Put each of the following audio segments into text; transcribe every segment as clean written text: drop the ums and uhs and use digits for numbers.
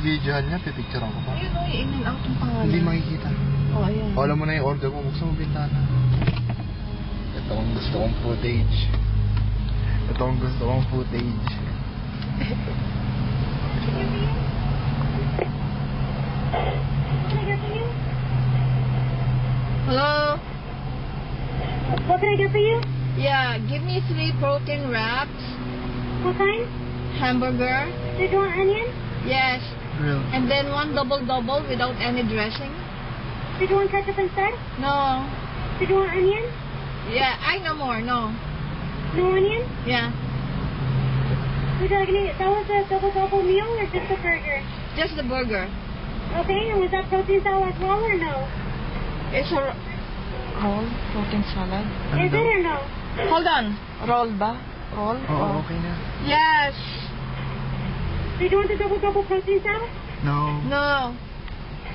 bibidyohan niya, pipicturean ko pa. Ayun o, in and out yung pangalan. Hindi makikita. Oh, ayan. Alam mo na yung order ko, buksan mo bintana. Ito ang gusto kong footage. Ito ang gusto kong footage. Hello? What can I do for you? Yeah, give me 3 protein wraps. What kind? Hamburger. Did you want onion? Yes. Real. And then 1 double-double without any dressing. Did you want ketchup instead? No. Did you want onion? Yeah, I no more. No. No onion? Yeah. Would you like any, that was a double meal or just a burger? Just the burger. Okay, and was that protein salad as well or no? It's a roll, protein salad. Ano Is daw? it or no? Hold on. Roll ba? Roll? Oo, okay na. Yes. Did you want the double protein salad? No. No.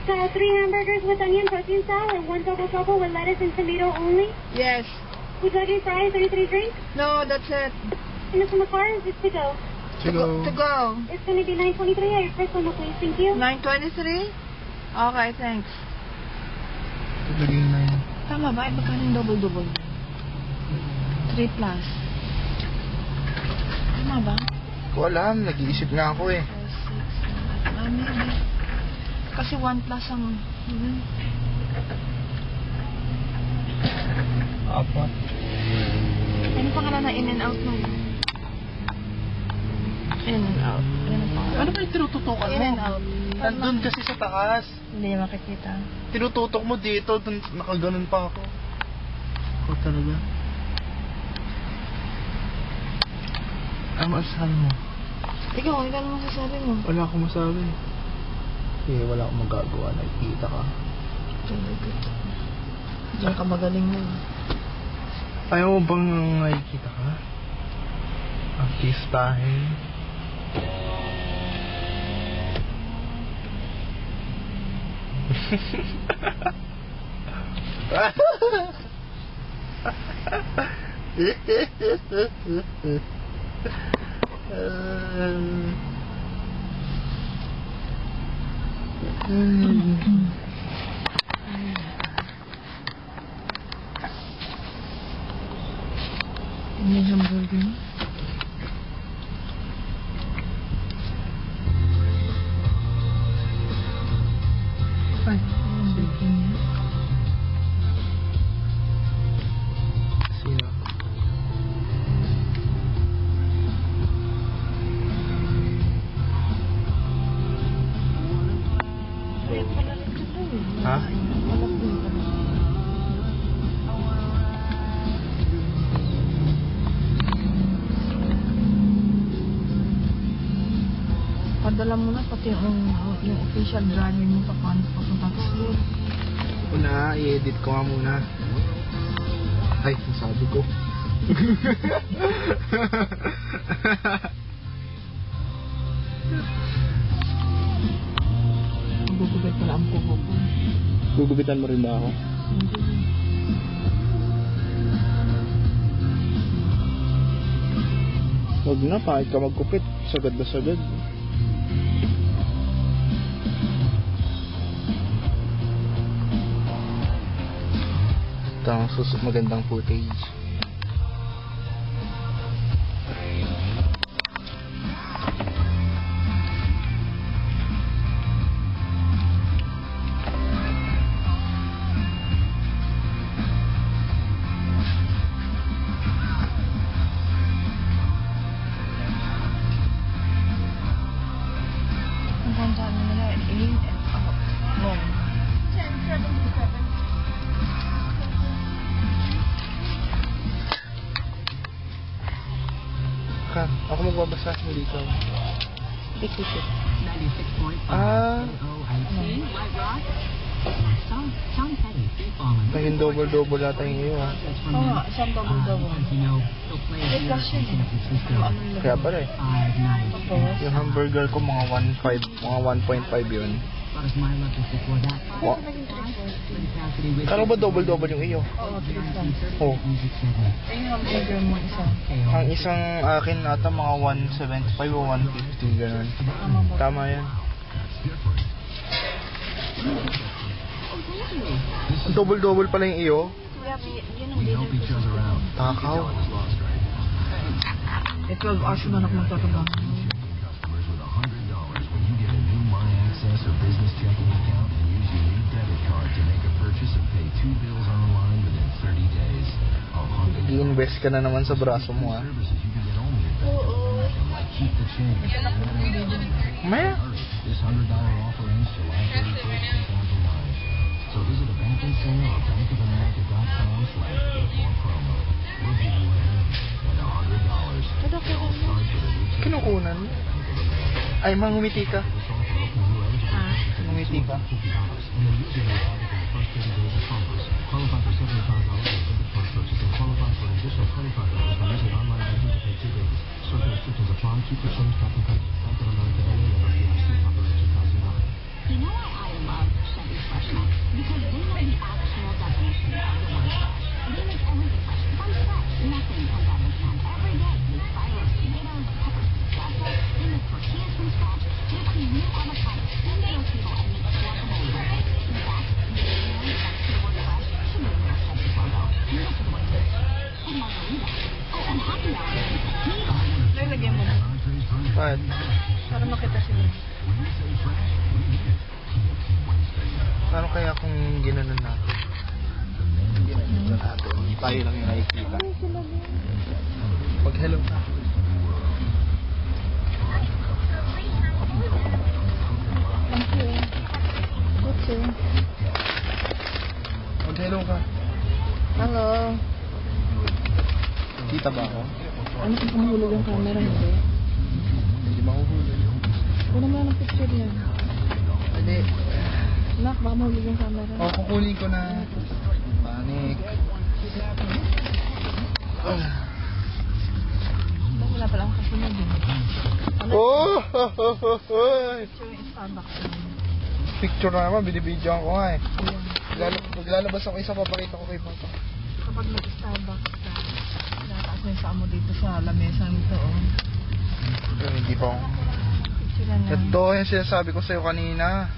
So 3 hamburgers with onion protein salad or 1 double with lettuce and tomato only? Yes. Would you like any fries or anything to drink? No, that's it. And it's from the car, is it to go? To go. To go. It's going to be 923 at your first one, please. Thank you. 923? Okay, thanks. Tutuloy na yun. Tama ba? Iba ka ng double-double. 3 plus. Tama ba? Ko alam, nag-iisip nga ako eh. 4, 6, 7, maybe. Kasi 1 plus ang... Apat. Ano pangalan na in and out mo? In and out. Ano ba yung tinututukan mo? In and out. Nandun kasi sa taas. Hindi makikita. Tinututok mo dito, dun, nakaganon pa ako. Ako talaga. Ano masasabi mo? Ikaw, ano masasabi mo? Wala akong masabi. Eh, wala akong magagawa. Nakikita ka. Diyan ka magaling mo. Ayaw mo bang nakikita ka? Artistahin. May hamburger. Ay, sino? Ha? Padala mo na pati yung official driving mo papunta sa school. Una, i-edit ko nga muna. Ay, nasabi ko. Gugubit pala ang pupo ko. Gugubitan mo rin ba ako? Huwag na, kahit ka magkupit. Sagad na sagad. Ito ang magandang footage. Ang ganda nila, in and out. No. 1077. Ha, ako magbabasa, hindi ka. Dikit. Ah, naging double-double nata yung iyo ha. Oo nga, isang double-double. May plus yun eh. Ano yung Kaya pala eh. Tapos, Yung hamburger ko mga 1.5, mga 1.5 yun. Wa- Kala ba double-double yung iyo? oo, tignan. Oh. Ayun yung hamburger mo isa. Ang isang akin nata mga 175 o 150 ganun. Tama ba? Tama yan. Double-double pala yung iyo. Yeah, yun ang dinner ko sa Takaw. Eh, 12 hours na ako magtatrabaho. Customers with $100 when you get a new My Access or business checking account and use your new debit card to make a purchase and pay 2 bills online within 30 days. I-invest ka na naman sa braso mo, ah. Services you can get only at Best like Keep the Change. Maya. This $100 offer ends July 31st, 2009. So visit a banking center or bankofamerica.com/more promo. We'll give you a hand and $100. It all starts with a new check. Kinukunan. Ay, mangumiti ka. Mangumiti ka. And then use your card for the first 30 days of promos. Qualify for $75 in credit card purchase and qualify for an additional $25 by using online banking to pay 2 bills. Certain restrictions apply. Keep the change back in country. Bank of America NA member FDIC Operation 2009. You know why I love Chevy Fresh Max? Because they know the actual definition of the word fresh. They make everything fresh. From scratch. Nothing comes out of the can. Every day, they fry roast tomatoes, peppers, gasoline. They make tortillas from scratch. They put new avocado in their table and make guacamole with it. In fact, the name next to the word fresh should be a little Chevy's logo. Next to the word fresh. And margarita. Oh, and happy hour is tequila. Lalagyan mo na. Bakit? Para makita sila. Paano kaya kung ginanon natin? Ginanon natin. Tayo lang yung nakikita. Pag hello ka. Thank you. Okay. Pag hello ka. Hello. Kita ba ako? Ano kung mahulog yung camera, hindi? Hindi mahuhuli. Kuno mo ng picture yan. Hindi. Nak, baka mahulog yung camera. O, kukunin ko na. Panic. Wala pala akong kasunod yun. Oh! Picture yung Starbucks. Picture na naman, binibidyoan ko nga eh. Ayan. Maglalabas ako isa, papakita ko kay Papa. Kapag nag-Starbucks ka, nataas na yung saa mo dito sa lamesa nito. Hindi pa ako. Picture na lang. Ito yung sinasabi ko sa'yo kanina.